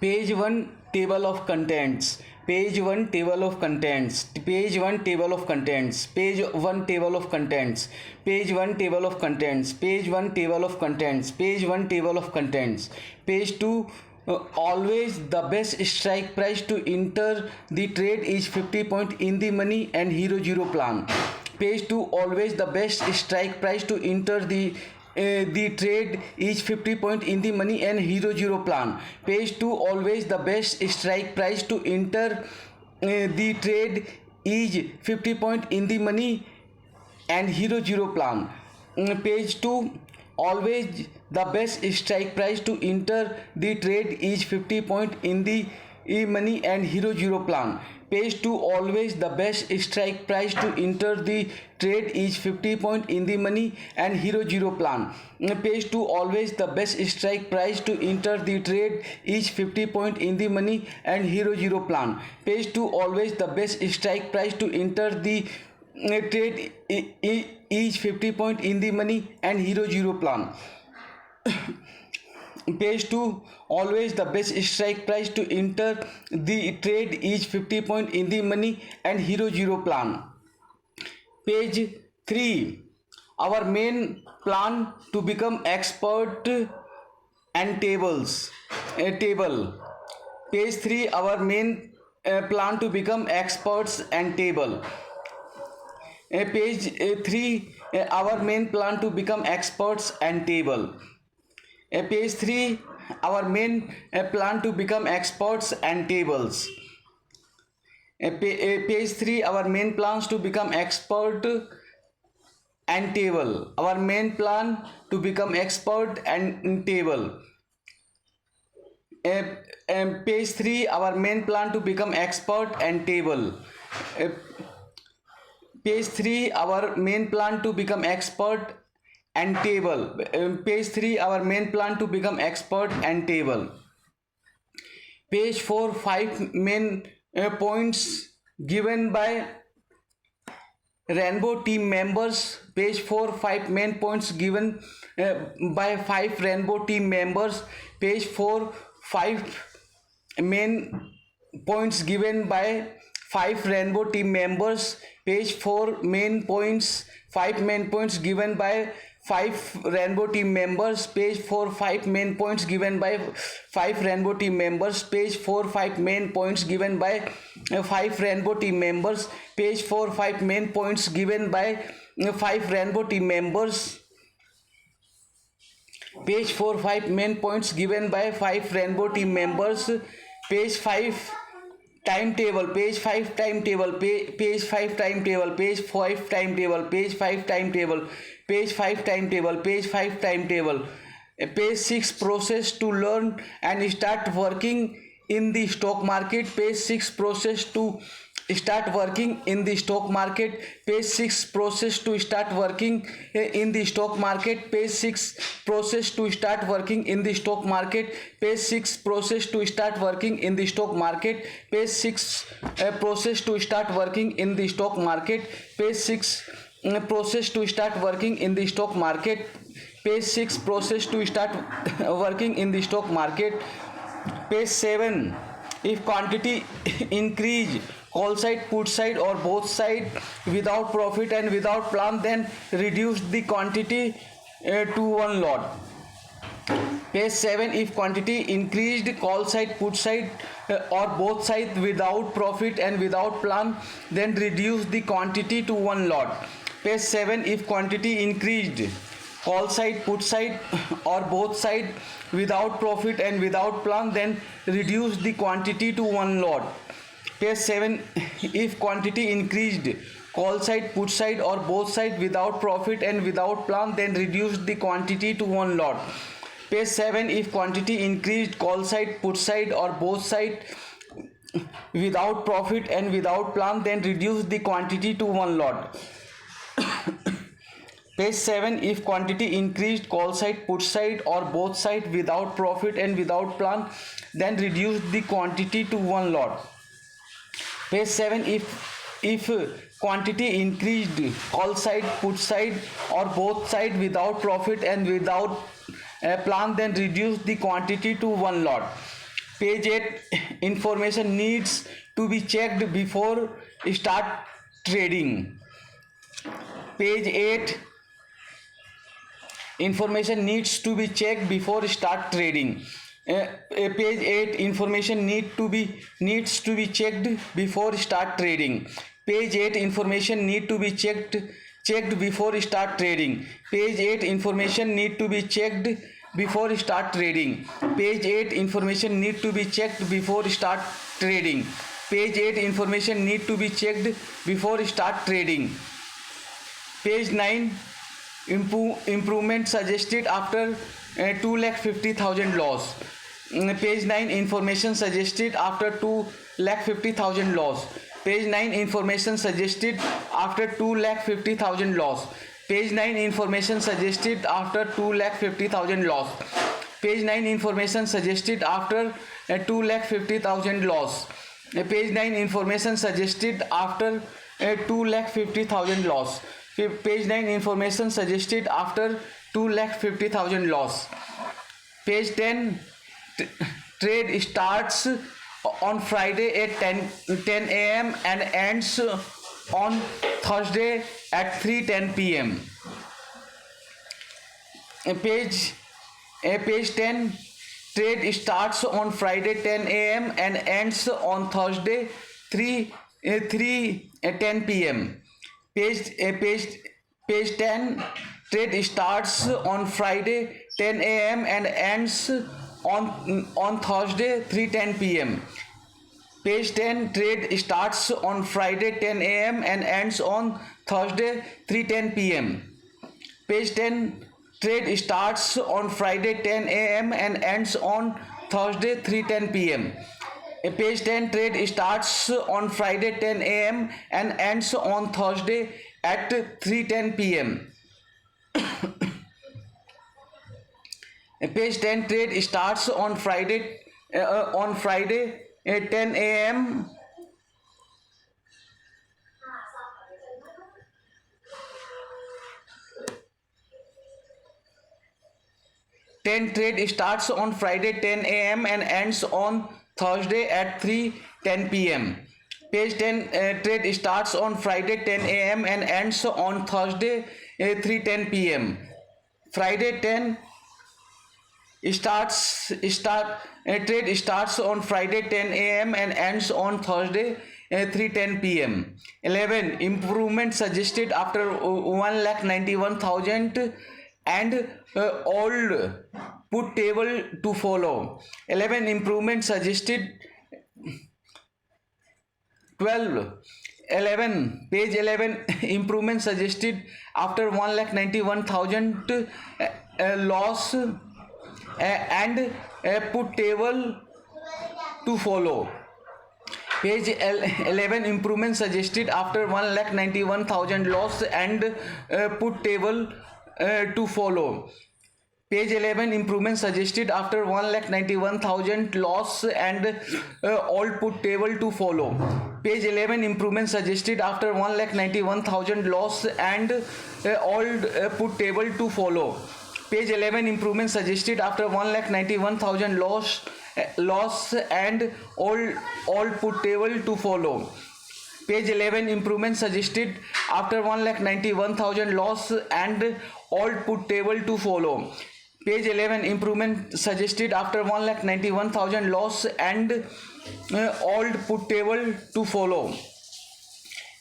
Page 1 table of contents. Page 1 table of contents. Page 1 table of contents. Page 1 table of contents. Page 1 table of contents. Page 1 table of contents. Page 1 table of contents. Page 2 always the best strike price to enter the trade is 50 point in the money and hero zero plan. Page 2 always the best strike price to enter the trade is 50 point in the money and hero zero plan. Page 2 always the best strike price to enter the trade is 50 point in the money and hero zero plan. Page 2 always the best strike price to enter the trade is 50 point in the money and hero zero plan. Page 2 always the best strike price to enter the trade is 50 point in the money and hero zero plan. Page 2 always the best strike price to enter the trade is 50 point in the money and hero zero plan. Page 2 always the best strike price to enter the trade is 50 point in the money and hero zero plan. Page 2 always the best strike price to enter the trade is 50 point in the money and hero zero plan. Page 3 our main plan to become expert and tables. A table. Page 3 our main plan to become experts and table. Page 3 our main plan to become experts and table. Page 3 our main plan to become experts and tables. Page 3 our main plans to become expert and table. Our main plan to become expert and table. Page 3 our main plan to become expert and table. Page 3 our main plan to become expert and table. Page 3 our main plan to become expert and table. Page 4 5 main points given by rainbow team members. Page 4 5 main points given by 5 rainbow team members. Page 4 5 main points given by 5 rainbow team members. Page 4 main points 5 main points given by 5 rainbow team members. Page 4 5 main points given by 5 rainbow team members. Page 4 5 main points given by 5 rainbow team members. Page 4 5 main points given by 5 rainbow team members. Page 4 5 main points given by 5 rainbow team members. Page 5 timetable. Page 5 timetable. Page 5 timetable. Page 5 timetable. Page 5 timetable. Page 5 timetable. Page 5 timetable. Page 6 process to learn and start working in the stock market. Page 6 process to start working in the stock market. Page 6 process to start working in the stock market. Page 6 process to start working in the stock market. Page 6 process to start working in the stock market. Page 6 process to start working in the stock market. Page 6 process to start working in the stock market. Page 6 process to start working in the stock market. Page 7 if quantity increase call side, put side or both side without profit and without plan, then reduce the quantity to one lot. Page 7 if quantity increased call side, put side or both side without profit and without plan, then reduce the quantity to one lot. Page 7 if quantity increased call side, put side or both side without profit and without plan, then reduce the quantity to one lot. Page 7 if quantity increased call side, put side or both side without profit and without plan, then reduce the quantity to one lot. Page 7 if quantity increased call side, put side or both side without profit and without plan, then reduce the quantity to one lot. Page 7 if quantity increased call side, put side or both side without profit and without plan, then reduce the quantity to one lot. Page 7 if quantity increased call side, put side or both side without profit and without plan, then reduce the quantity to one lot. Page 8 information needs to be checked before start trading. Page 8 information needs to be checked before start trading. Page 8 information needs to be checked before start trading. Page 8 information need to be checked before start trading. Page 8 information need to be checked before start trading. Page 8 information need to be checked before start trading. Page 8 information need to be checked before start trading. Page 9 improvement suggested after 2,50,000 loss. Page 9 information suggested after 2,50,000 loss. Page 9 information suggested after 2,50,000 loss. Page 9 information suggested after 2,50,000 loss. Page 9 information suggested after 2,50,000 loss. Page 9 information suggested after 2,50,000 loss. Page 9 information suggested after 2,50,000 loss. Page 10 trade starts on Friday at 10 a.m. and ends on Thursday at 3:10 p.m. Page 10 trade starts on Friday 10 a.m. and ends on Thursday 3:10 p.m. Page 10 trade starts on Friday 10 a.m. and ends on Thursday 3:10 p.m. Page 10 trade starts on Friday 10 a.m. and ends on Thursday 3:10 p.m. Page 10 trade starts on Friday 10 a.m. and ends on Thursday 3:10 p.m. Page 10 trade starts on Friday 10 a.m. and ends on Thursday at 3:10 p.m. Page 10 trade starts on Friday 10 a.m. Trade starts on Friday 10 a.m. and ends on Thursday at 3:10 p.m. Page 10 trade starts on Friday 10 a.m. and ends on Thursday 3:10 p.m. Friday 10 trade starts on Friday 10 a.m. and ends on Thursday 3:10 p.m. 11 improvement suggested after 1,91,000 and old put table to follow. 11 improvement suggested. 12 11 page 11 improvement suggested after 1,91,000 loss and put table to follow. Page 11 improvement suggested after 1,91,000 loss and put table to follow. Page 11 improvement suggested after 1,91,000 loss and all put table to follow. Page 11 improvement suggested after 1,91,000 loss and all put table to follow. Page 11 improvement suggested after 1,91,000 loss and all put table to follow. Page 11 improvement suggested after 1,91,000 loss and all put table to follow. Page 11 improvement suggested after 1,91,000 loss and all put table to follow.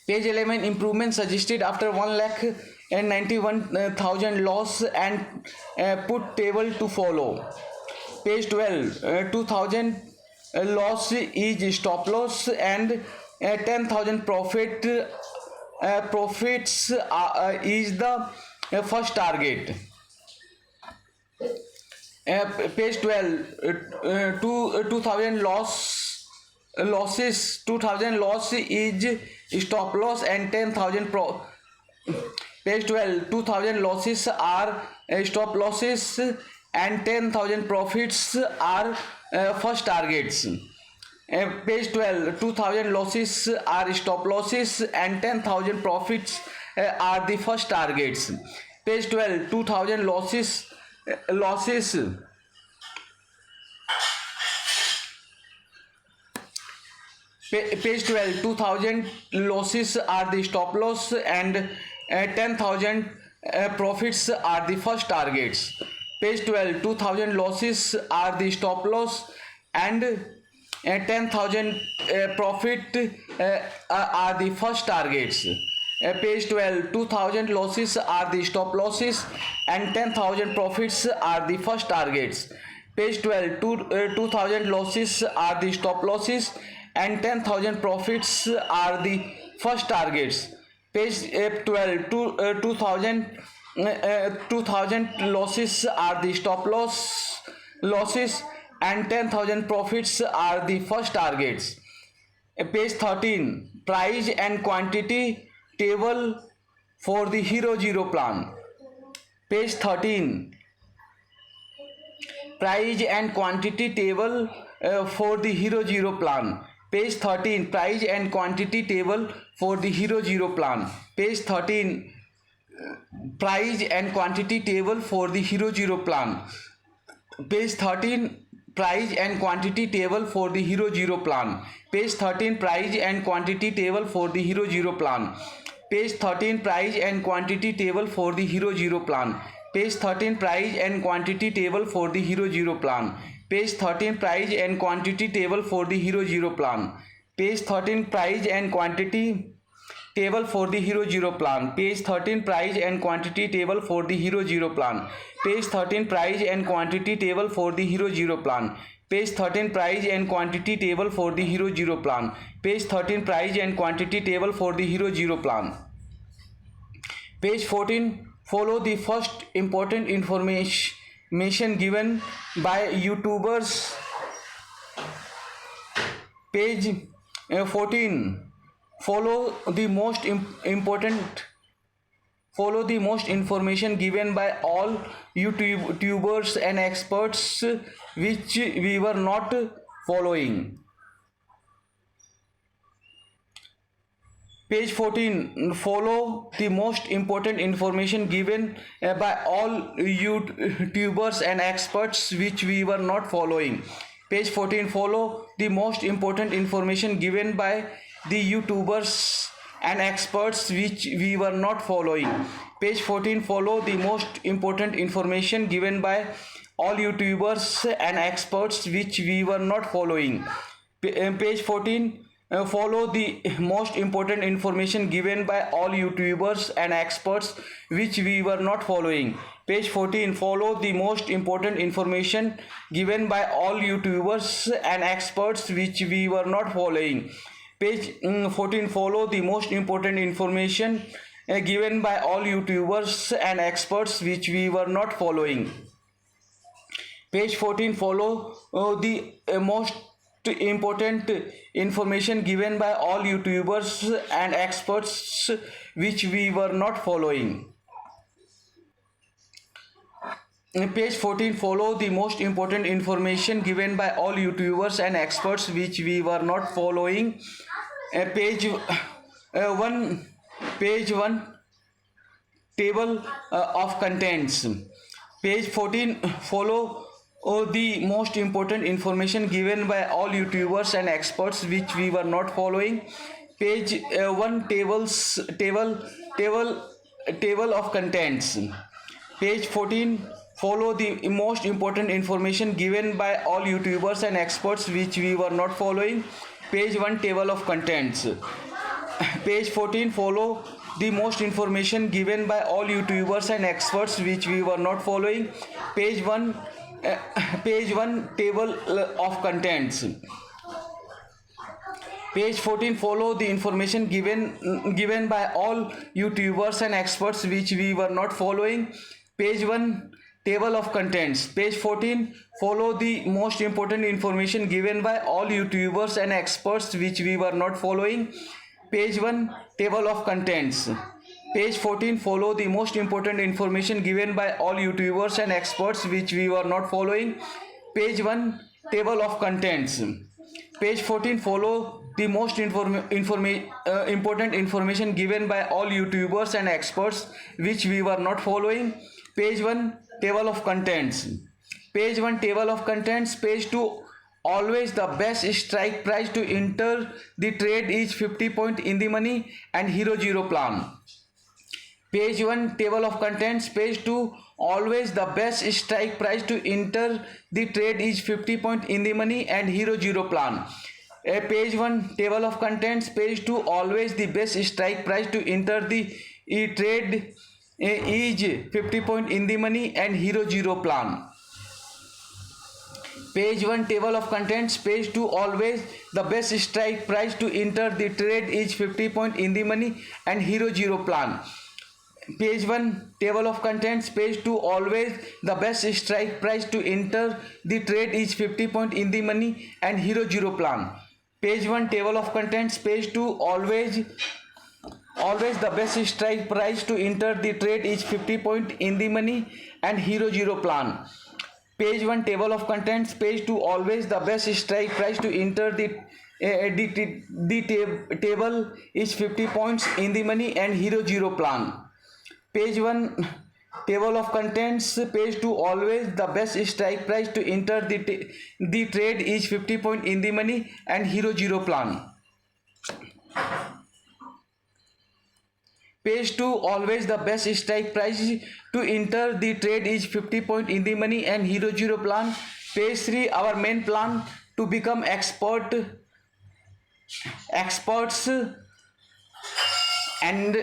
Page 11 improvement suggested after 1,91,000 loss and put table to follow. Page 12 2,000 loss is stop loss and 10,000 profits is the first target. Page 12 2,000 losses 2,000 loss is stop loss and 10,000 page 12 2,000 losses are stop losses and 10,000 profits are first targets. Page 12 2,000 losses are stop losses and 10,000 profits are the first targets. Page 12 2,000 losses Page 12, 2000 losses are the stop loss and 10,000 profits are the first targets. Page 12, 2000 losses are the stop loss and 10,000 profit are the first targets. Page 12, 2000 losses are the stop losses and 10,000 profits are the first targets. Page 12, 2000 losses are the stop losses and 10,000 profits are the first targets. Page 12, 2000 losses are the stop losses and 10,000 profits are the first targets. Page 13, price and quantity table for the Hero Zero plan. Page 13, price and quantity table for the Hero Zero plan. Page 13, price and quantity table for the Hero Zero plan. Page 13, price and quantity table for the Hero Zero plan. Page 13, price and quantity table for the Hero Zero plan. Page 13, price and quantity table for the Hero Zero plan. Page 13, price and quantity table for the Hero Zero plan. Page 13, price and quantity table for the Hero Zero plan. Page 13, price and quantity table for the Hero Zero plan. Page 13, price and quantity table for the Hero Zero plan. Page 13, price and quantity table for the Hero Zero plan. Page 13, price and quantity table for the Hero Zero plan. Page 13, price and quantity table for the Hero Zero plan. Page 13, price and quantity table for the Hero Zero plan. Page 14, follow the first important information given by YouTubers. Page 14, follow the most information given by all YouTubers and experts which we were not following. Page 14, follow the most important information given by all YouTubers and experts which we were not following. Page 14, follow the most important information given by the YouTubers and experts which we were not following. Page 14, follow the most important information given by all YouTubers and experts which we were not following. Page 14, follow the most important information given by all YouTubers and experts which we were not following. Page 14, follow the most important information given by all YouTubers and experts which we were not following. Page 14, follow the most important information given by all YouTubers and experts which we were not following. Page 14, follow the most important information given by all YouTubers and experts which we were not following. Page 14, follow the most important information given by all YouTubers and experts which we were not following. Page 1, table of contents. Page 14, follow the most important information given by all YouTubers and experts which we were not following. Page 1, table of contents. Page 14, follow the most important information given by all YouTubers and experts which we were not following. Page 1, table of contents. Page 14, follow the most information given by all YouTubers and experts which we were not following. Page 1, table of contents. Page 14, follow the information given by all YouTubers and experts which we were not following. Page 1, table of contents. Page 14, follow the most important information given by all YouTubers and experts which we were not following. Page 1, table of contents. Page 14, follow the most important information given by all YouTubers and experts which we were not following. Page 1, table of contents. Page 14, follow the most important information given by all YouTubers and experts which we were not following. Page 1, table of contents. Page 1, table of contents. Page 2, always the best strike price to enter the trade is 50 point in the money and hero zero plan. Page 1 table of contents. Page 2 always the best strike price to enter the trade is 50 point in the money and hero zero plan. Page 1 table of contents. Page 2 always the best strike price to enter the trade is 50 point in the money and hero zero plan. Page 1 table of contents. Page 2 always the best strike price to enter the trade is 50 point in the money and hero zero plan. Page 1 table of contents. Page 2 always the best strike price to enter the trade is 50 point in the money and hero zero plan. Page 1 table of contents. Page 2 always the best strike price to enter the trade is 50 point in the money and hero zero plan. Page 1 table of contents. Page 2 always the best strike price to enter the table is 50 points in the money and hero zero plan. Page 1 table of contents. Page 2 always the best strike price to enter the trade is 50 point in the money and hero zero plan. Page 2 always the best strike price to enter the trade is 50 point in the money and hero zero plan. Page 3 our main plan to become experts and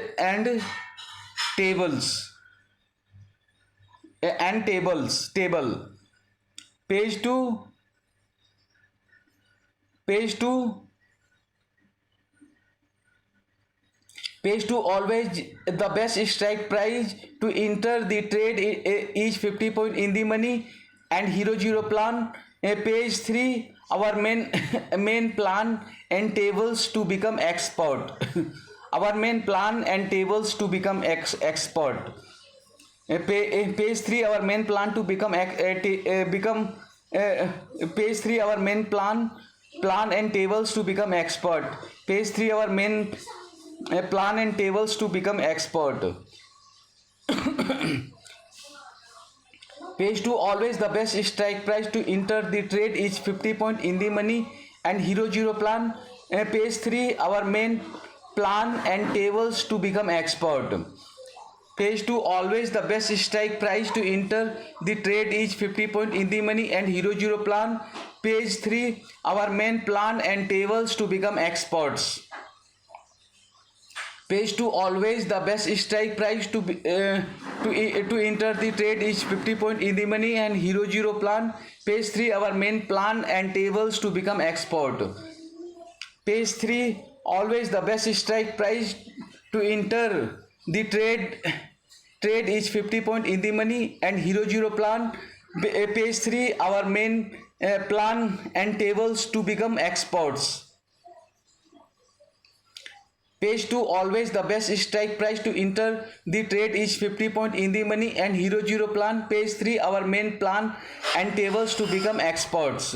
tables table. Page 2 always the best strike price to enter the trade is 50 point in the money and hero zero plan. Page 3 our main plan and tables to become expert. Our main plan and tables to become expert. Page 3 our main plan to become page 3 our main plan and tables to become expert. Page 3 our main plan and tables to become expert. Page 2 always the best strike price to enter the trade is 50 point in the money and hero zero plan. Page 3 our main plan and tables to become expert. Page 2 always the best strike price to enter the trade is 50 point in the money and hero zero plan. Page 3 our main plan and tables to become experts. Page 2 always the best strike price to enter the trade is 50 point in the money and hero zero plan. Page 3 our main plan and tables to become expert. Page 3 always the best strike price to enter the trade is 50 point in the money and hero zero plan. Page 3 our main plan and tables to become experts. Page 2 always the best strike price to enter the trade is 50 point in the money and hero zero plan. Page 3 our main plan and tables to become experts.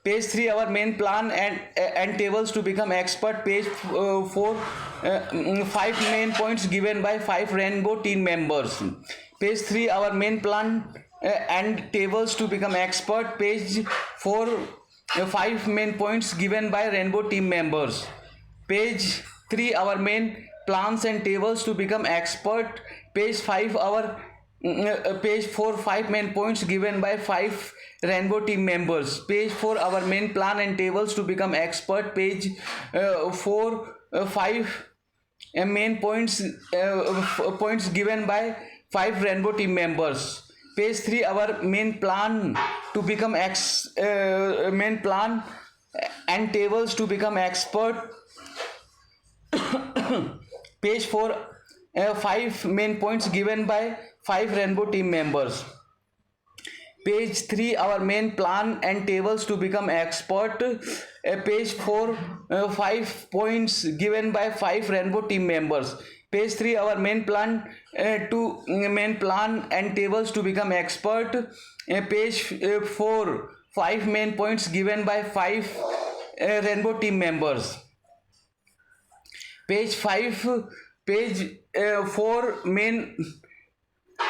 Page 3 our main plan and tables to become expert. Page 4 5 main points given by 5 rainbow team members. Page 3 our main plan and tables to become expert. Page 4 5 main points given by rainbow team members. Page 3 our main plans and tables to become expert. Page 5 our page 4 5 main points given by 5 rainbow team members. Page 4 our main plan and tables to become expert. Page 4 5 main points given by 5 rainbow team members. Page 3 our main plan to become main plan and tables to become expert. Page 4 5 main points given by 5 rainbow team members. Page 3 our main plan and tables to become expert. Page 4 5 points given by 5 rainbow team members. Page 3 our main plan and tables to become expert. Page 4 5 main points given by 5 rainbow team members. Page 5 page 4 main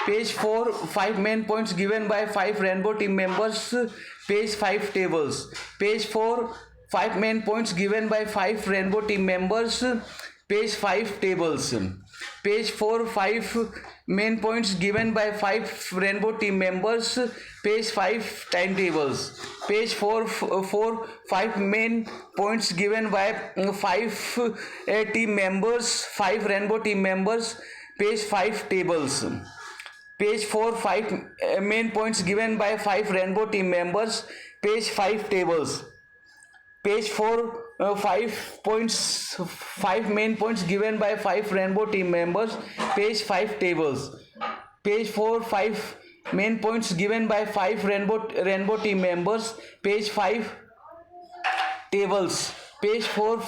Page 4, 5 main points given by 5 rainbow team members. Page 5 tables. Page 4, 5 main points given by 5 rainbow team members. Page 5 tables. Page 4, 5 main points given by 5 rainbow team members. Page 5 timetables. Page 4, 5 main points given by 5 team members, 5 rainbow team members. Page 5 tables. Page 4, 5 main points given by 5 rainbow team members. Page 5 tables. Page 4, 5 points, 5 main points given by 5 rainbow team members. Page 5 tables. Page 4, 5 main points given by 5 rainbow team members. Page 5 tables. Page 4,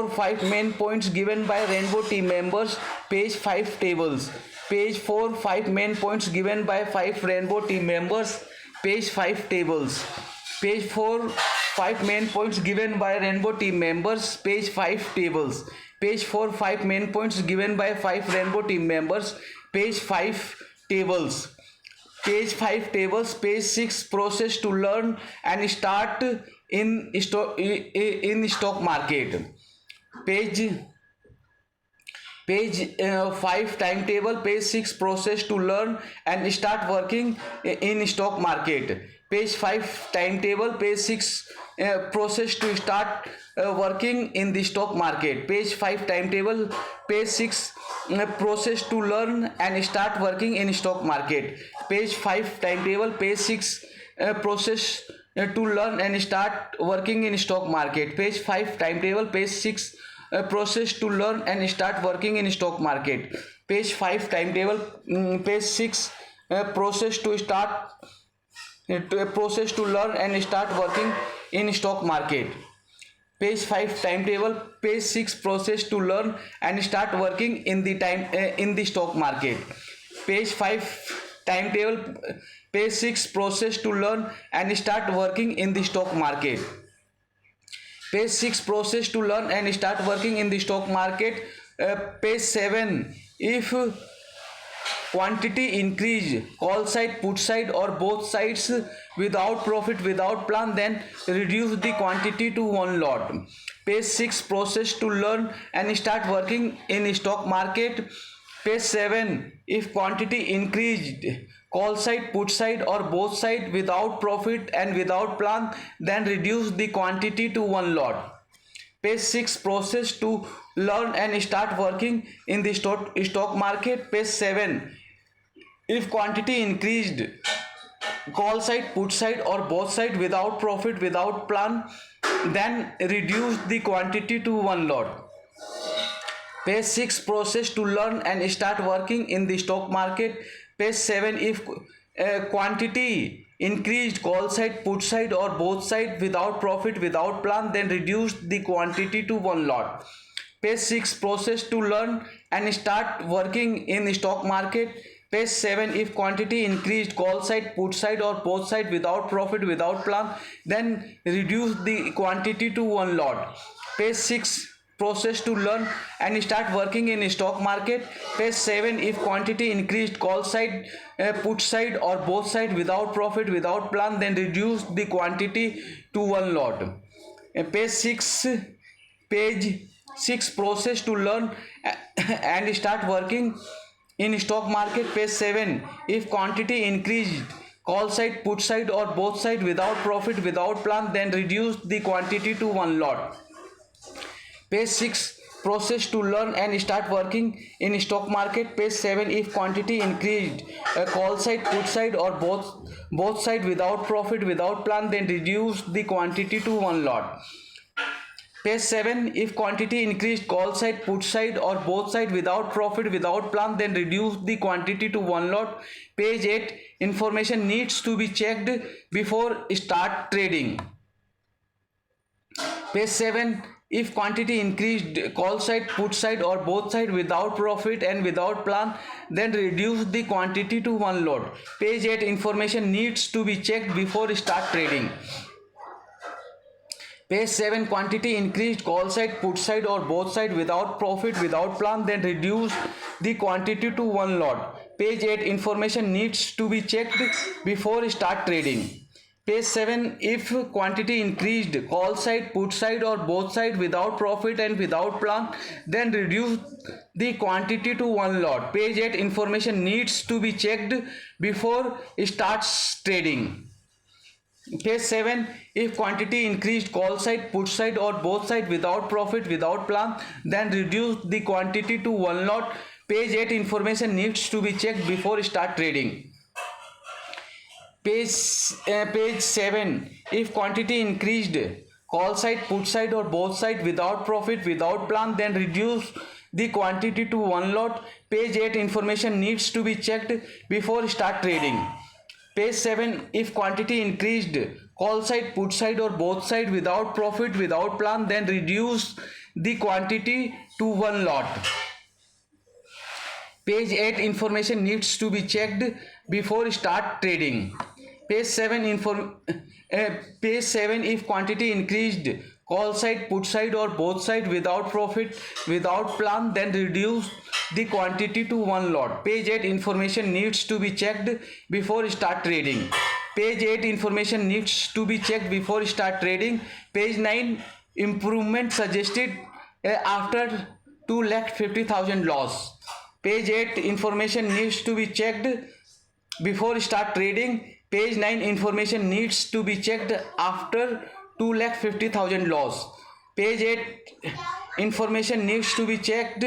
5 main points given by rainbow team members. Page 5 tables. Page 4, 5 main points given by 5 rainbow team members. Page 5 tables. Page 4, 5 main points given by rainbow team members. Page 5 tables. Page 4, 5 main points given by 5 rainbow team members. Page 5 tables. Page 5 tables. Page 6 process to learn and start in stock market. Page 5 timetable. Page 6 process to learn and start working in stock market. Page 5 timetable. Page 6 process to start working in the stock market. Page 5 timetable. Page 6 process to learn and start working in stock market. Page 5 timetable. Page 6 process to learn and start working in stock market. Page 5 timetable. Page 6 process to learn and start working in stock market. Page 5 timetable. Page 6 process to learn and start working in stock market. Page 5 timetable. Page 6 process to learn and start working in the stock market. Page 5 timetable. Page 6 process to learn and start working in the stock market. Page 6 process to learn and start working in the stock market. Page 7, if quantity increase, call side, put side or both sides without profit, without plan, then reduce the quantity to one lot. Page 6 process to learn and start working in stock market. Page 7, if quantity increased, call side, put side or both side without profit and without plan, then reduce the quantity to one lot. Page 6 process to learn and start working in the stock market. Page 7, if quantity increased, call side, put side or both side without profit, without plan, then reduce the quantity to one lot. Page 6 process to learn and start working in the stock market. Page 7, if quantity increased, call side, put side or both side without profit, without plan, then reduce the quantity to one lot. Page 6 process to learn and start working in the stock market. Page 7, if quantity increased, call side, put side or both side without profit, without plan, then reduce the quantity to one lot. Page 6 process to learn and start working in stock market. Page 7, if quantity increased, call side, put side or both side without profit, without plan, then reduce the quantity to one lot. Page 6 process to learn and start working in stock market. Page 7, if quantity increased, call side, put side or both side without profit, without plan, then reduce the quantity to one lot. Page 6 process to learn and start working in stock market. Page 7, if quantity increased, call side, put side or both side without profit, without plan, then reduce the quantity to one lot. Page 7, if quantity increased, call side, put side or both side without profit, without plan, then reduce the quantity to one lot. Page 8, information needs to be checked before start trading. Page 7, if quantity increased, call side, put side or both side without profit and without plan, then reduce the quantity to one lot. Page 8, information needs to be checked before start trading. Page 7, quantity increased, call side, put side or both side without profit, without plan, then reduce the quantity to one lot. Page 8, information needs to be checked before start trading. Page 7, if quantity increased, call side, put side or both side without profit and without plan, then reduce the quantity to one lot. Page 8, information needs to be checked before starts trading. Page 7, if quantity increased, call side, put side or both side without profit, without plan, then reduce the quantity to one lot. Page 8, information needs to be checked before start trading. Page 7, if quantity increased, call side, put side or both side without profit, without plan, then reduce the quantity to one lot. Page 8, information needs to be checked before start trading. Page 7, if quantity increased, call side, put side or both side without profit, without plan, then reduce the quantity to one lot. Page 8, information needs to be checked before start trading. Page 7, page 7, if quantity increased, call side, put side or both side without profit, without plan, then reduce the quantity to one lot. Page 8, information needs to be checked before start trading. Page 8, information needs to be checked before start trading. Page 9, improvement suggested after 2,50,000 loss. Page 8, information needs to be checked before start trading. Page 9, information needs to be checked after 2,50,000 loss. Page 8, information needs to be checked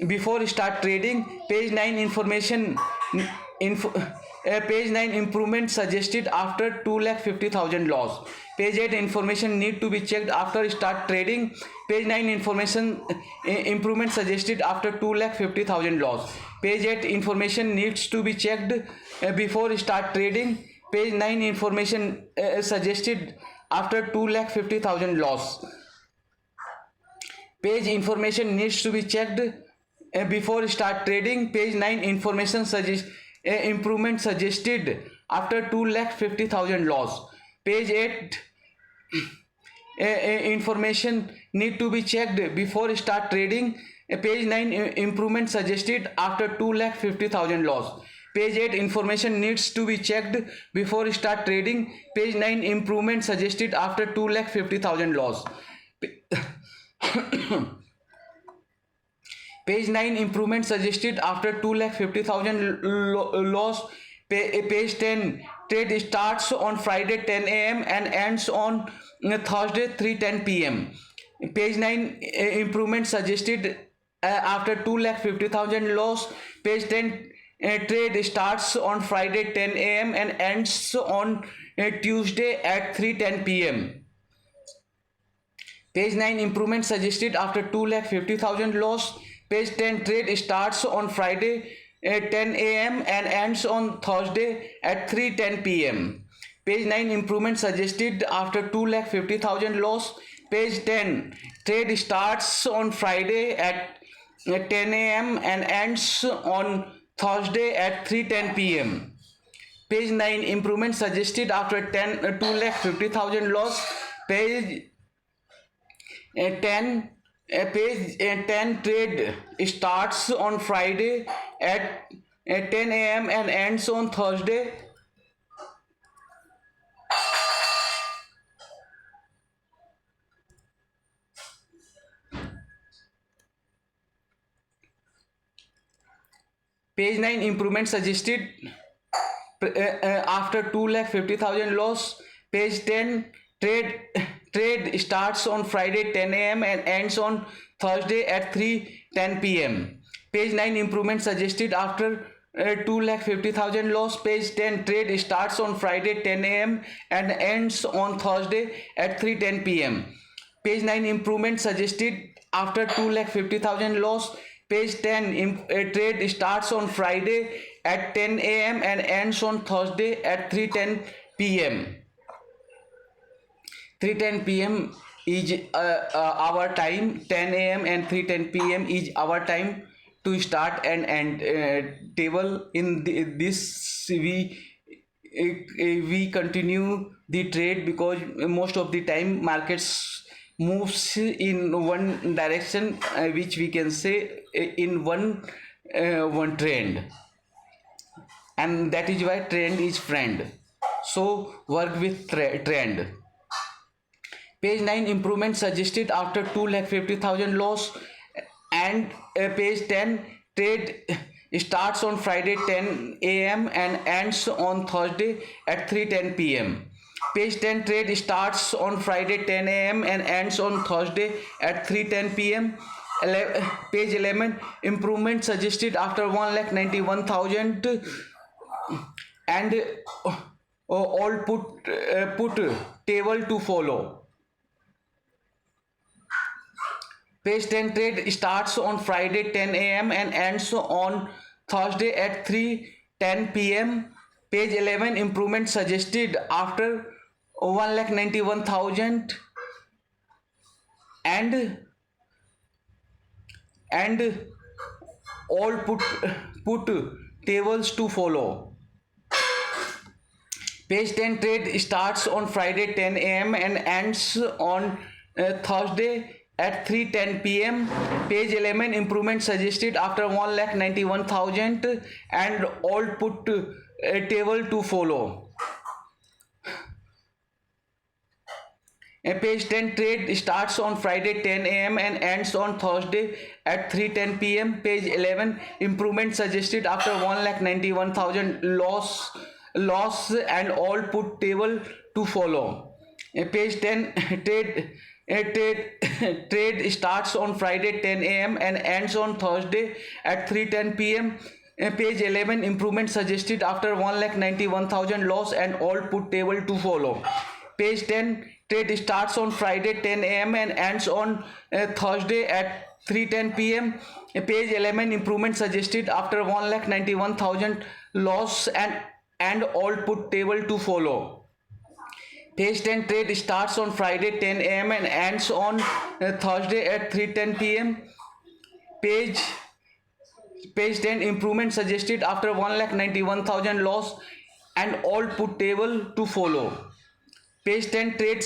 before start trading. Page 9, page 9, improvement suggested after 2,50,000 loss. Page 8, information need to be checked after start trading. Page 9, information improvement suggested after 2,50,000 loss. Page 8, information needs to be checked before start trading. Page 9, information suggested after 2,50,000 loss. Page information needs to be checked before start trading. Page 9, information improvement suggested after 2,50,000 loss. Page 8, information need to be checked before start trading. Page 9, improvement suggested after 2,50,000 loss. Page 8, information needs to be checked before start trading. Page 9, improvement suggested after 2,50,000 loss. Page 9, improvement suggested after 2,50,000 loss. Page 10, trade starts on Friday 10 a.m. and ends on Thursday 3:10 p.m. Page 9, improvement suggested after 2,50,000 loss. Page 10, trade starts on Friday 10 a.m. and ends on Tuesday at 3:10 p.m. Page 9, improvement suggested after 2,50,000 loss. Page 10, trade starts on Friday 10 a.m. and ends on Thursday at 3:10 p.m. Page 9, improvement suggested after 2,50,000 loss. Page 10, trade starts on Friday at 10 a.m. and ends on Thursday at 3:10 p.m. Page 9, improvement suggested after 2,50,000 loss. Page 10, page 10, trade starts on Friday at 10 a.m. and ends on Thursday. Page 9, improvement suggested after 2,50,000 loss. Page 10, trade starts on Friday 10 a.m. and ends on Thursday at 3:10 p.m. Page 9, improvement suggested after 2,50,000 loss. Page 10, trade starts on Friday 10 a.m. and ends on Thursday at 3:10 p.m. Page 9, improvement suggested after 2,50,000 loss. Page 10, trade starts on Friday at 10 a.m. and ends on Thursday at 3:10 p.m. 3:10 p.m. is our time. 10 a.m. and 3:10 p.m. is our time to start and end table. In this we continue the trade because most of the time markets moves in one direction, which we can say in one trend. and that is why trend is friend. So work with trend. Page 9, improvement suggested after 2,50,000 loss. And page 10, trade starts on Friday 10 a.m. and ends on Thursday at 3:10 p.m. Page 10, trade starts on Friday 10 a.m. and ends on Thursday at 3:10 p.m. Page 11, improvement suggested after 1,91,000 and all put table to follow. Page 10, trade starts on Friday 10 a.m. and ends on Thursday at 3:10 p.m. Page 11, improvement suggested after 1,91,000 and all put tables to follow. Page 10, trade starts on Friday 10 a.m. and ends on Thursday at 3:10 p.m. Page 11, improvement suggested after 1,91,000 and all put table to follow. Page 10, trade starts on Friday 10 a.m. and ends on Thursday at 3:10 p.m. Page 11, improvement suggested after 1,91,000 loss and all put table to follow. Page 10, trade starts on Friday 10 a.m. and ends on Thursday at 3:10 p.m. Page 11, improvement suggested after 1,91,000 loss and all put table to follow. Page 10, trade starts on Friday 10 a.m. and ends on Thursday at 3:10 p.m. Page 11, improvement suggested after 1,91,000 loss and all put table to follow. Page 10, trade starts on Friday 10 a.m. and ends on Thursday at 3:10 p.m. Page 10, improvement suggested after 1,91,000 loss and all put table to follow. Page 10, trade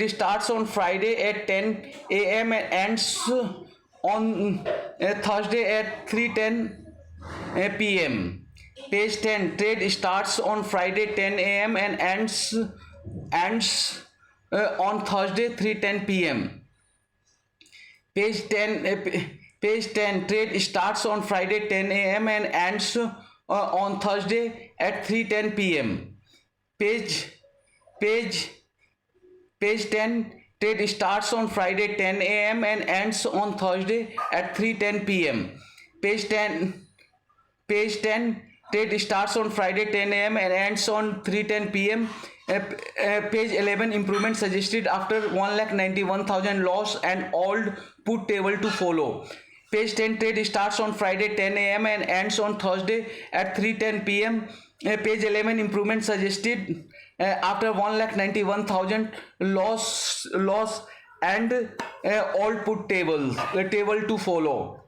starts on Friday at 10 a.m. and ends on Thursday at 3:10 p.m. Page 10, trade starts on Friday 10 a.m. and ends on Thursday 3:10 p.m. Page 10, trade starts on Friday 10 a.m. and ends on Thursday at 3:10 p.m. Page 10, trade starts on Friday 10 a.m. and ends on Thursday at 3:10 p.m. Page 10, trade starts on Friday 10 a.m. and ends on 3:10 p.m. Page 11, improvement suggested after 1,91,000 loss and all put table to follow. Page 10, trade starts on Friday 10 a.m. and ends on Thursday at 3:10 p.m. Page 11, improvement suggested after 1,91,000 loss and all put table to follow.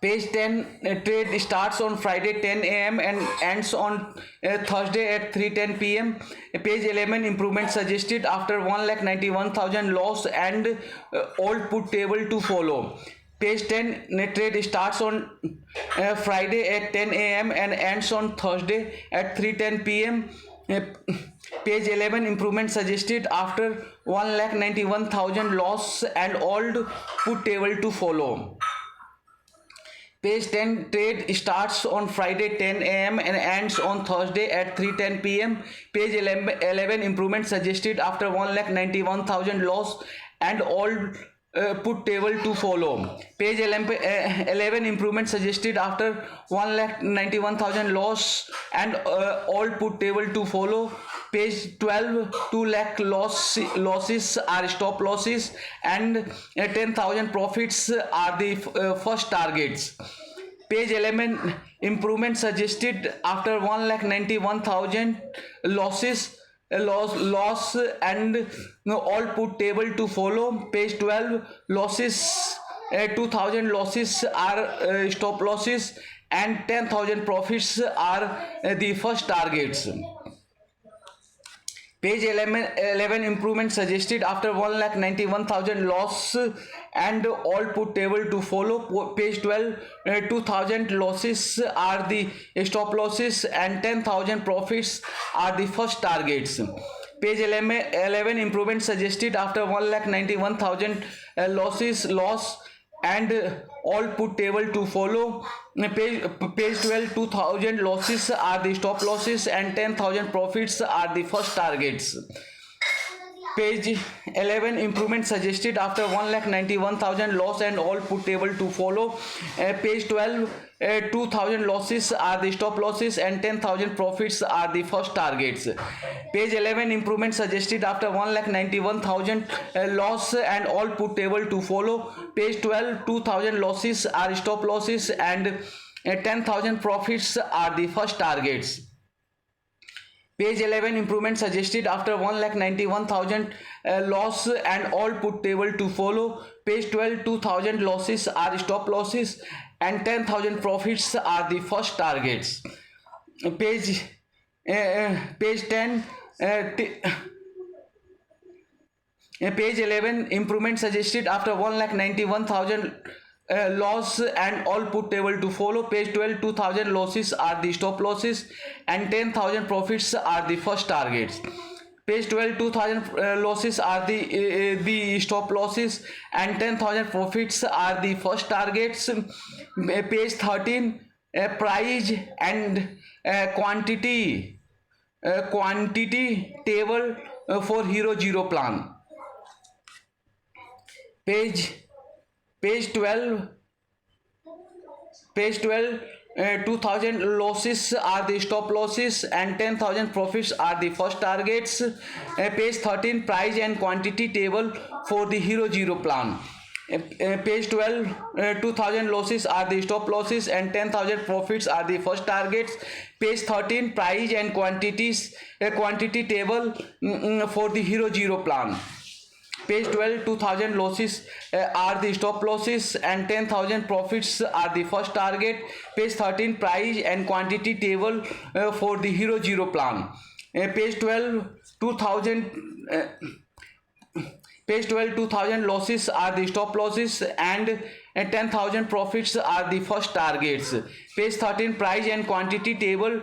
Page 10, trade starts on Friday 10 a.m. and ends on Thursday at 3:10 p.m. Page 11, improvement suggested after 1,91,000 loss and all put table to follow. Page 10, trade starts on Friday at 10 a.m. and ends on Thursday at 3:10 p.m. Page 11, improvement suggested after 1,91,000 loss and all put table to follow. Page 10, trade starts on Friday 10 a.m. and ends on Thursday at 3:10 p.m. Page 11, improvement suggested after 1,91,000 loss and all put table to follow. Page 11, improvement suggested after 1,91,000 loss and all put table to follow. Page 12, 2 lakh losses are stop losses and 10,000 profits are the first targets. Page 11, improvement suggested after 1,91,000 loss and all put table to follow. Page 12, losses 2,000 losses are stop losses and 10,000 profits are the first targets. Page 11, improvement suggested after 1,91,000 loss and all put table to follow. Page 12, 2000 losses are the stop losses and 10,000 profits are the first targets. Page 11 improvement suggested after 1,91,000 loss and all put table to follow. Page 12, 2000 losses are the stop losses and 10,000 profits are the first targets. Page 11 improvement suggested after 1,91,000 loss and all put table to follow. Page 12, 2000 losses are the stop losses and 10,000 profits are the first targets. Page 11 improvement suggested after 1,91,000 loss and all put table to follow. Page 12, 2000 losses are stop losses and 10,000 profits are the first targets. Page 11 improvement suggested after 1,91,000 loss and all put table to follow. Page 12, 2000 losses are stop losses and 10,000 profits are the first targets. Page 10, page 11 improvement suggested after 1,91,000 loss and all put table to follow. Page 12, 2000 losses are the stop losses and 10,000 profits are the first targets. Page 12, 2000 losses are the stop losses and 10,000 profits are the first targets. Page 13, price and quantity table for Hero Zero plan. Page 12, 2000 losses are the stop losses and 10,000 profits are the first targets. Page 13, price and quantity table for the Hero Zero plan. Page 12, 2000 losses are the stop losses and 10,000 profits are the first targets. Page 13, price and quantity table for the Hero Zero plan. Page 12, 2000 losses are the stop losses and 10,000 profits are the first target. Page 13, price and quantity table for the Hero Zero plan. Page 12, 2000 losses are the stop losses and 10,000 profits are the first targets. Page 13, price and quantity table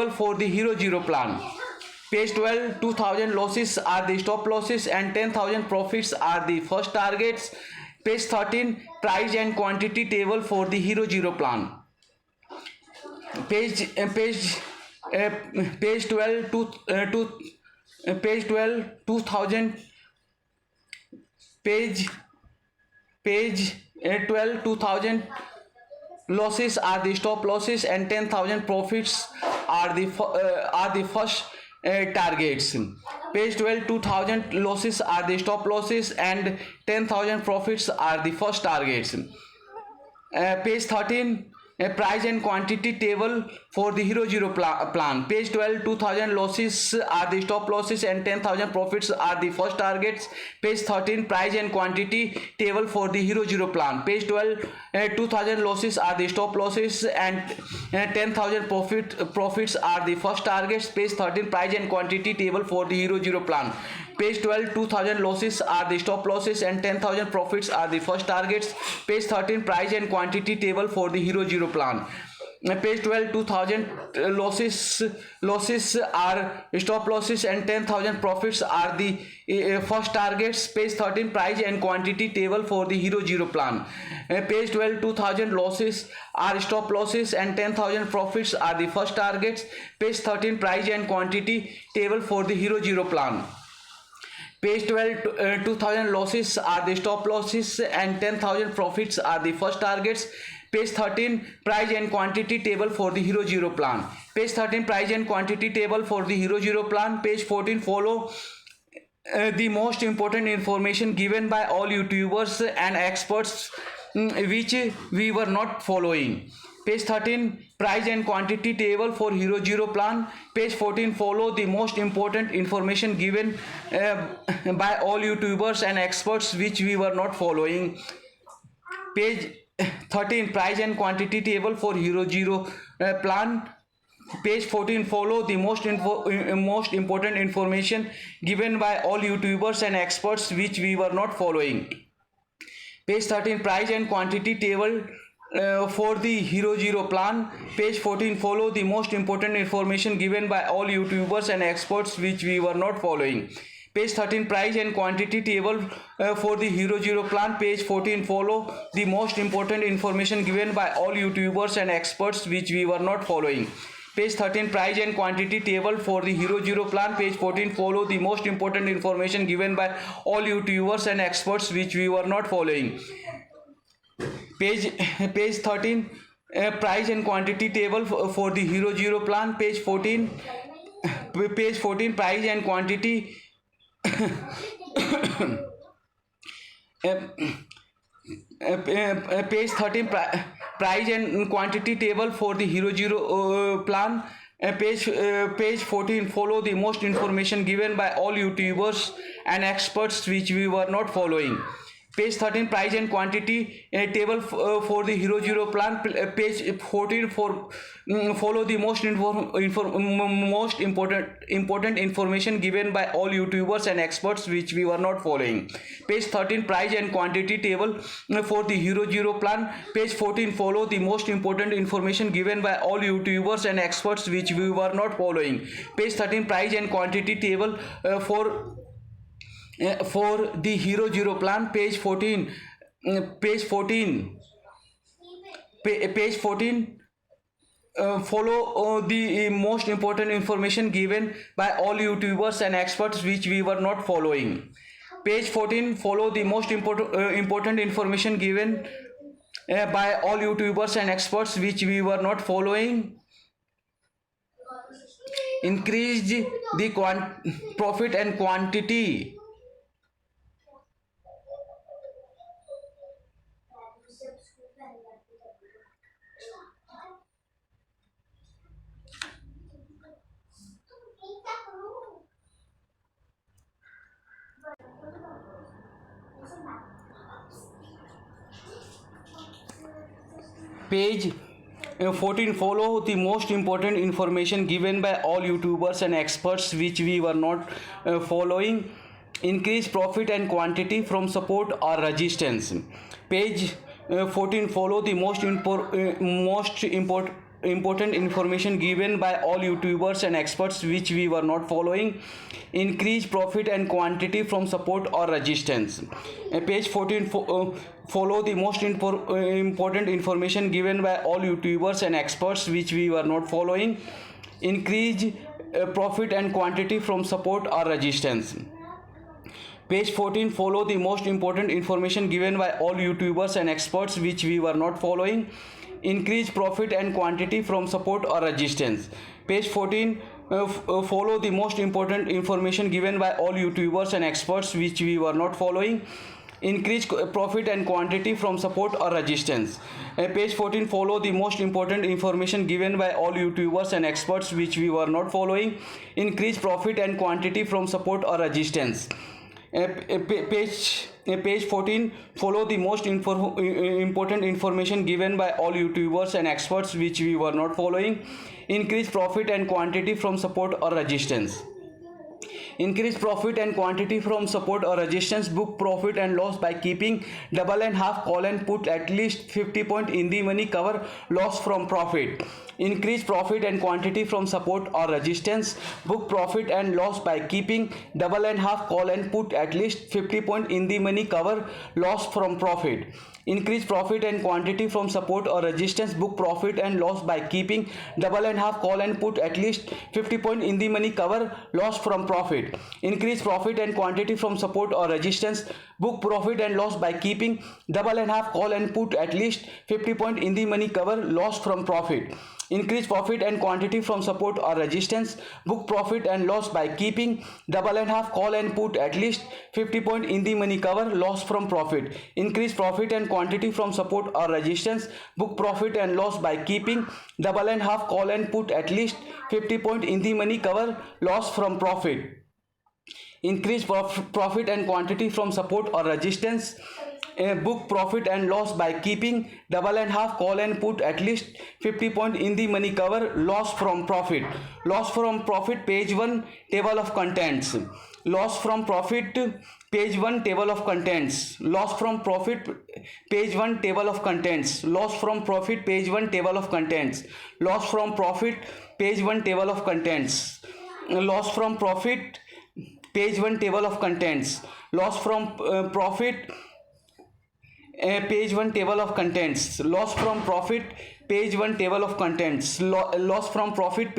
for the Hero Zero plan. Page 12, 2000 losses are the stop losses and 10,000 profits are the first targets. Page 13, price and quantity table for the Hero Zero plan. Page 12, 2000 losses are the stop losses and 10,000 profits are the first targets. Page 12, 2000 losses are the stop losses and 10,000 profits are the first targets. Page 13, price and quantity table for the Hero Zero plan. Page 12, 2000 losses are the stop losses and 10,000 profits are the first targets. Page 13, price and quantity table for the Hero Zero plan. Page 12, 2000 losses are the stop losses and 10,000 profits are the first targets. Page 13, price and quantity table for the Hero Zero plan. Page 12, 2000 losses are the stop losses and 10,000 profits are the first targets. Page 13, price and quantity table for the Hero Zero plan. Page 12, 2000 losses are stop losses and 10,000 profits are the first targets. Page 13, price and quantity table for the Hero Zero plan. Page 12, 2000 losses are stop losses and 10,000 profits are the first targets. Page 13, price and quantity table for the Hero Zero plan. Page 12, 2000 losses are the stop losses and 10,000 profits are the first targets. Page 13, price and quantity table for the Hero Zero plan. Page 13, price and quantity table for the Hero Zero plan. Page 14, follow the most important information given by all YouTubers and experts which we were not following. Page 13, price and quantity table for Hero Zero plan. Page 14, follow the most important information given by all YouTubers and experts which we were not following. Page 13, price and quantity table for Hero Zero plan. Page 14, follow the most important information given by all YouTubers and experts which we were not following. Page 13, price and quantity table for the Hero Zero plan. Page 14, follow the most important information given by all YouTubers and experts which we were not following. Page 13, price and quantity table for the Hero Zero plan. Page 14, follow the most important information given by all YouTubers and experts which we were not following. Page 13, price and quantity table for the Hero Zero plan. Page 14, follow the most important information given by all YouTubers and experts which we were not following. Page 13, price and quantity table for the Hero Zero plan. Page 14, price and quantity page 13, price and quantity table for the Hero Zero plan. Page 14, follow the most information given by all YouTubers and experts which we were not following. Page 13, price and quantity table for the Hero Zero plan. Page 14, follow the most important information given by all YouTubers and experts which we were not following. Page 13, price and quantity table for the Hero Zero plan. Page 14, follow the most important information given by all YouTubers and experts which we were not following. Page 13, price and quantity table for the Hero Zero plan. Page 14, follow the most important information given by all YouTubers and experts which we were not following. Page 14, follow the most important information given by all YouTubers and experts which we were not following. Increase the profit and quantity. Page 14, follow the most important information given by all YouTubers and experts which we were not following. Increase profit and quantity from support or resistance. Page 14, follow the most important information given by all YouTubers and experts which we were not following. Increase profit and quantity from support or resistance. Page 14, follow the most important information given by all YouTubers and experts which we were not following. Increase profit and quantity from support or resistance. Page 14, follow the most important information given by all YouTubers and experts which we were not following. Increase profit and quantity from support or resistance. Page 14, follow the most important information given by all YouTubers and experts which we were not following. Increase profit and quantity from support or resistance. Page 14, follow the most important information given by all YouTubers and experts which we were not following. Increase profit and quantity from support or resistance. Page 14, follow the most important information given by all YouTubers and experts which we were not following. Increase profit and quantity from support or resistance. Increase profit and quantity from support or resistance. Book profit and loss by keeping double and half call and put at least 50 point in the money, cover loss from profit. Increase profit and quantity from support or resistance. Book profit and loss by keeping double and half call and put at least 50 point in the money, cover loss from profit. Increase profit and quantity from support or resistance. Book profit and loss by keeping double and half call and put at least 50 point in the money, cover loss from profit. Increase profit and quantity from support or resistance. Book profit and loss by keeping double and half call and put at least 50 point in the money, cover loss from profit. Increase profit and quantity from support or resistance. Book profit and loss by keeping double and half call and put at least 50 point in the money, cover loss from profit. Increase profit and quantity from support or resistance. Book profit and loss by keeping double and half call and put at least 50 point in the money, cover loss from profit. Increase profit and quantity from support or resistance. book profit and loss by keeping double and half call and put at least 50 point in the money cover. Loss from profit page 1 table of contents. Loss from profit page 1 table of contents. Loss from profit page 1 table of contents. Loss from profit page 1 table of contents. Loss from profit page 1 table of contents. Loss from profit page 1 table of contents. Loss from profit page 1 table of contents. Loss from profit page 1 table of contents. Loss from profit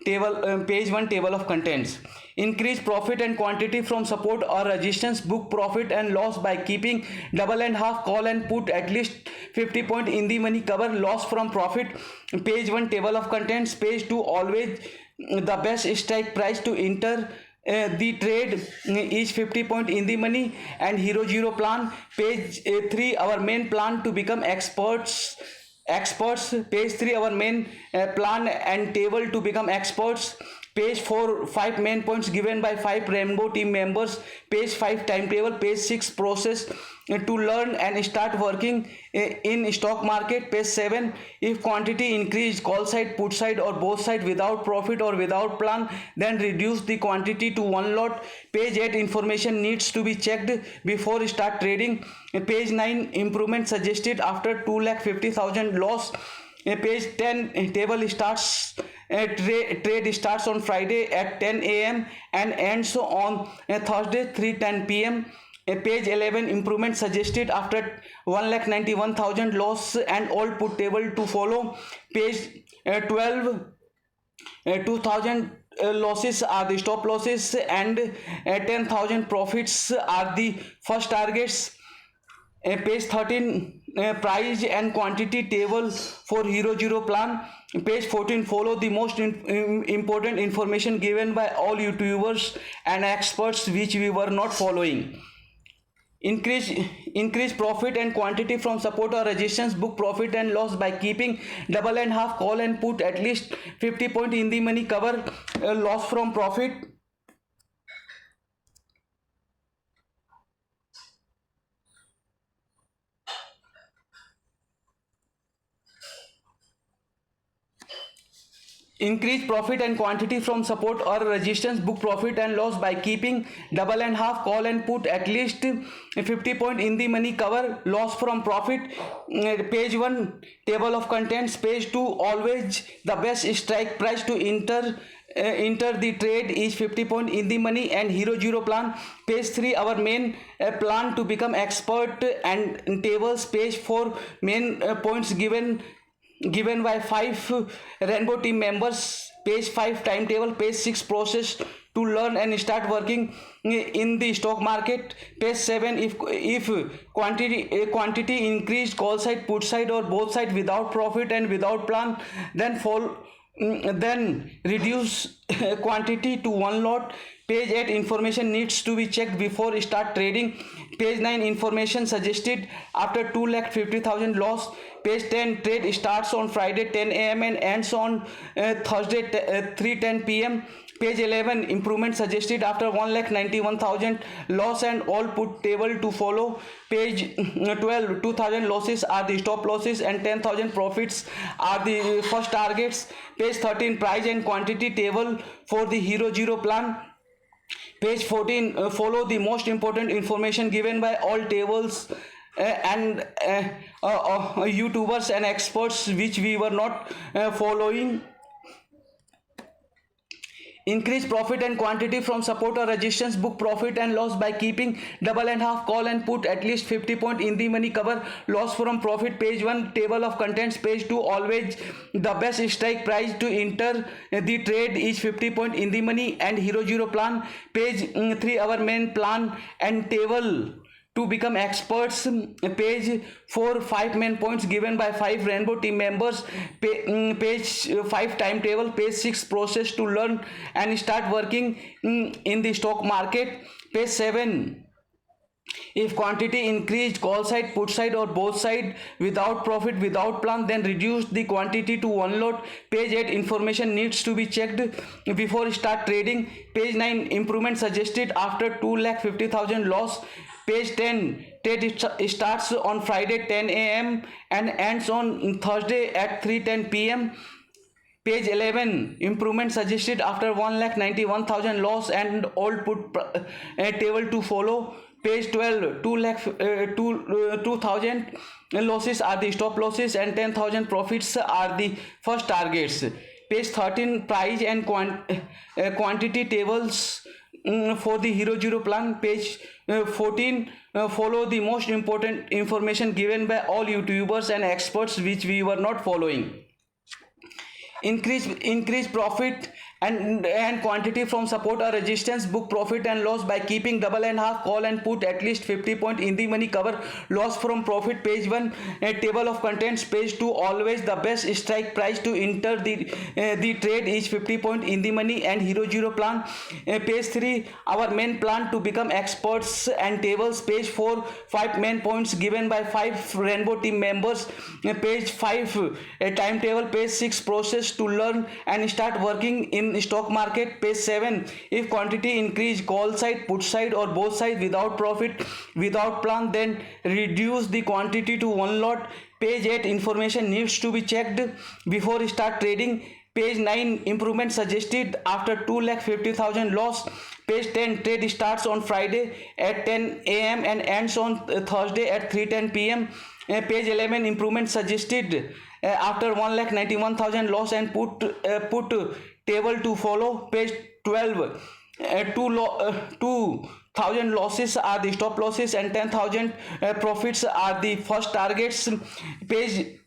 table page 1 table of contents. Increase profit and quantity from support or resistance. Book profit and loss by keeping double and half call and put at least 50 point in the money cover. Loss from profit page 1 table of contents. Page 2 always the best strike price to enter the trade is 50 point in the money and hero zero plan. Page 3 our main plan to become experts. Page 3 our main plan and table to become experts. Page 4 5 main points given by 5 Rainbow team members. Page 5 timetable. Page 6 process to learn and start working in stock market. Page 7 if quantity increased call side, put side or both side without profit or without plan, then reduce the quantity to one lot. Page 8 information needs to be checked before start trading. Page 9 improvement suggested after 2,50,000 loss. Page 10 table starts trade starts on Friday at 10 a.m. and ends on Thursday 3:10 p.m. Page 11 improvement suggested after 1,91,000 loss and all put table to follow. Page 12 2,000 losses are the stop losses and 10,000 profits are the first targets. Page 13 price and quantity table for hero zero plan. Page 14 follow the most important information given by all YouTubers and experts which we were not following. Increase profit and quantity from support or resistance. Book profit and loss by keeping double and half call and put at least 50 point in the money cover. Loss from profit increase profit and quantity from support or resistance. Book profit and loss by keeping double and half call and put at least 50 point in the money cover. Loss from profit page 1 table of contents. Page 2 always the best strike price to enter the trade is 50 point in the money and hero zero plan. Page 3 our main plan to become expert and tables. Page 4 main points given by 5 Rainbow team members. Page 5 timetable. Page 6 process to learn and start working in the stock market. Page 7 if quantity increased call side, put side or both side without profit and without plan, then reduce quantity to one lot. Page 8 information needs to be checked before start trading. Page 9 information suggested after 2,50,000 loss. Page 10 trade starts on Friday 10 a.m. and ends on Thursday 3:10 p.m. Page 11 improvement suggested after 1,91,000 loss and all put table to follow. Page 12 2,000 losses are the stop losses and 10,000 profits are the first targets. Page 13 price and quantity table for the hero zero plan. Page 14 follow the most important information given by all tables and YouTubers and experts which we were not following. Increase profit and quantity from support or resistance. Book profit and loss by keeping double and half call and put at least 50 point in the money cover. Loss from profit page 1 table of contents. Page 2 always the best strike price to enter the trade is 50 point in the money and hero zero plan. Page 3 our main plan and table to become experts. Page 4 5 main points given by 5 Rainbow team members. Page 5 timetable. Page 6 process to learn and start working in the stock market. Page 7 if quantity increased call side, put side or both side without profit without plan, then reduce the quantity to one lot. Page 8 information needs to be checked before start trading. Page 9 improvement suggested after 2,50,000 loss. Page 10, trade starts on Friday 10 a.m. and ends on Thursday at 3:10 p.m. Page 11, improvement suggested after 1,91,000 loss and old put table to follow. Page 12, 2,000 losses are the stop losses and 10,000 profits are the first targets. Page 13, price and quantity tables for the Hero Zero plan. Page 14, follow the most important information given by all YouTubers and experts which we were not following. Increase profit and quantity from support or resistance. Book profit and loss by keeping double and half call and put at least 50 point in the money. Cover loss from profit. Page 1, table of contents. Page 2, always the best strike price to enter the trade is 50 point in the money and Hero Zero plan. Page 3, our main plan to become experts and tables. Page 4, 5 main points given by 5 Rainbow team members. Page 5, timetable. Page 6, process to learn and start working in stock market. Page 7, if quantity increase, call side, put side or both sides without profit, without plan, then reduce the quantity to one lot. Page 8, information needs to be checked before start trading. Page 9, improvement suggested after 2,50,000 loss. Page 10, trade starts on Friday at 10 a.m. and ends on Thursday at 3:10 p.m. Page 11, improvement suggested after 1,91,000 loss and put table to follow. Page 12, 2,000 losses are the stop losses and 10,000 profits are the first targets. Page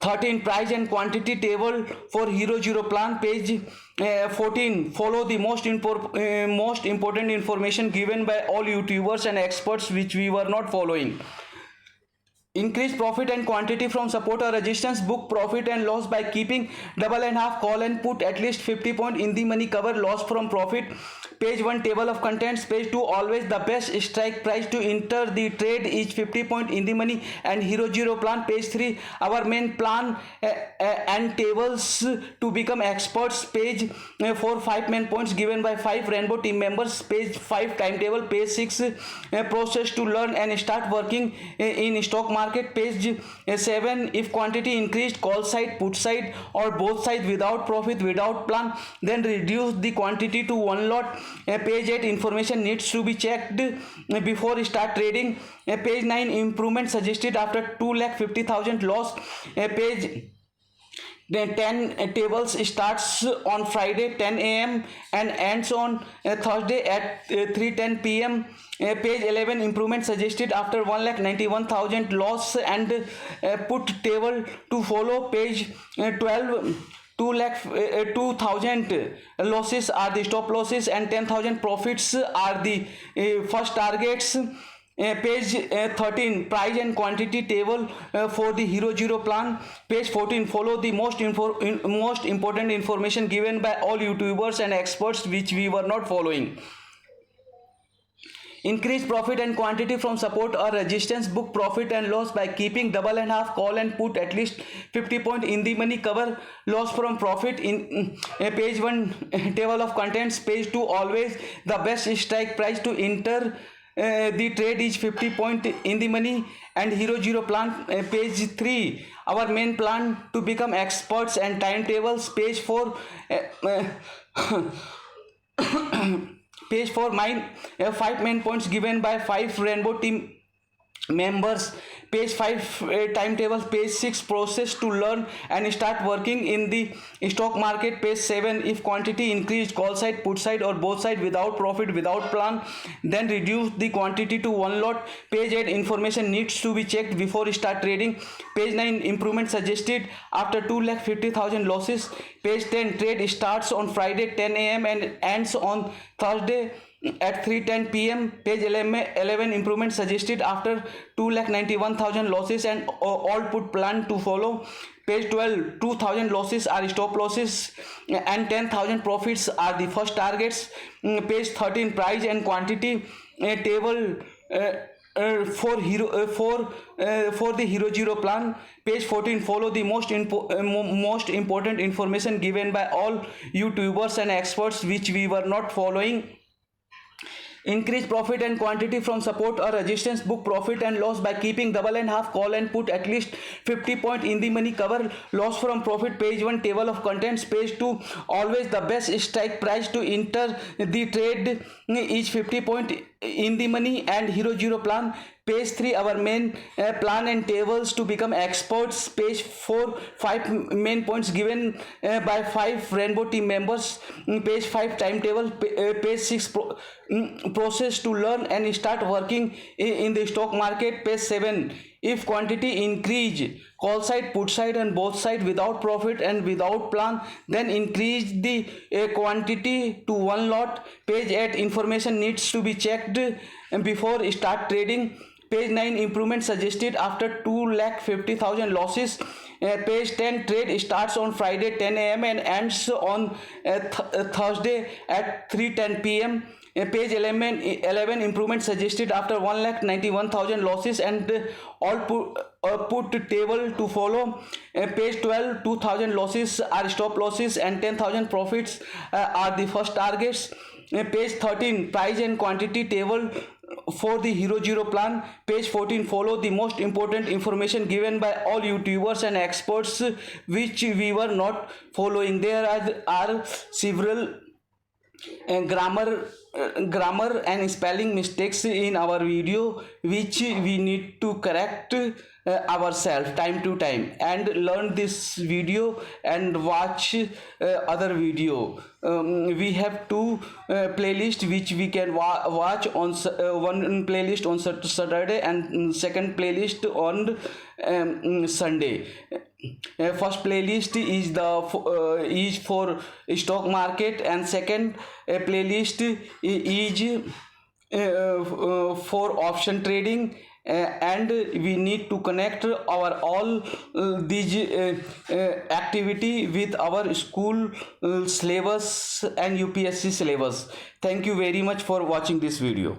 13, price and quantity table for Hero Zero plan. Page 14, follow the most important information given by all YouTubers and experts which we were not following. Increase profit and quantity from support or resistance. Book profit and loss by keeping double and half call and put at least 50 point in the money. Cover loss from profit. Page 1, table of contents. Page 2, always the best strike price to enter the trade is 50 point in the money and Hero Zero plan. Page 3, our main plan and tables to become experts. Page 4, 5 main points given by 5 Rainbow team members. Page 5, timetable. Page 6, process to learn and start working in stock market. Page 7, if quantity increased, call side, put side or both sides without profit, without plan, then reduce the quantity to one lot. Page 8, information needs to be checked before start trading. Page 9, improvement suggested after 2,50,000 loss. Page 10, tables starts on Friday 10 a.m. and ends on Thursday at 3:10 p.m. Page 11, improvement suggested after 1,91,000 loss and put table to follow. Page 12, 2,000 losses are the stop losses and 10,000 profits are the first targets. Page 13, price and quantity table for the Hero Zero plan. Page 14, follow the most important information given by all YouTubers and experts which we were not following. Increase profit and quantity from support or resistance. Book profit and loss by keeping double and half call and put at least 50 point in the money. Cover loss from profit in page 1, table of contents. Page 2, always the best strike price to enter the trade is 50 point in the money and Hero Zero plan. Page 3, our main plan to become experts and timetables. Page 4, page 4, 5 main points given by 5 Rainbow team members. Page 5, timetable. Page 6, process to learn and start working in the stock market. Page 7, if quantity increased, call side, put side or both side without profit, without plan, then reduce the quantity to one lot. Page 8, information needs to be checked before start trading. Page 9, improvement suggested after 2,50,000 losses. Page 10, trade starts on Friday 10 a.m. and ends on Thursday at 3:10 p.m. Page 11, improvement suggested after 2,91,000 losses and all put plan to follow. Page 12, 2,000 losses are stop losses and 10,000 profits are the first targets. Page 13, price and quantity table for the Hero Zero plan. Page 14, follow the most important information given by all YouTubers and experts which we were not following. increase profit and quantity from support or resistance, book profit and loss by keeping double and half call and put at least 50 point in the money, cover loss from profit. Page 1 table of contents. Page 2 always the best strike price to enter the trade is 50 point in the money and hero zero plan. Page 3 our main plan and tables to become experts. Page 4 5 main points given by 5 rainbow team members. Page 5 timetable. Page 6 process to learn and start working in the stock market. Page 7 if quantity increase call side, put side and both side without profit and without plan, then increase the quantity to one lot. Page 8 information needs to be checked before start trading. Page 9 improvement suggested after 2,50,000 losses. Page 10 trade starts on Friday 10 a.m. and ends on Thursday at 3:10 p.m. Page 11 improvement suggested after 1,91,000 losses and all put table to follow. Page 12 2,000 losses are stop losses and 10,000 profits are the first targets. Page 13 price and quantity table for the hero zero plan. Page 14 follow the most important information given by all YouTubers and experts which we were not following. There are several grammar and spelling mistakes in our video which we need to correct ourselves time to time, and learn this video and watch other video. We have two playlists which we can watch on one playlist on Saturday and second playlist on Sunday. First playlist is for stock market and second playlist is for option trading, and we need to connect our all these activity with our school syllabus and UPSC syllabus. Thank you very much for watching this video.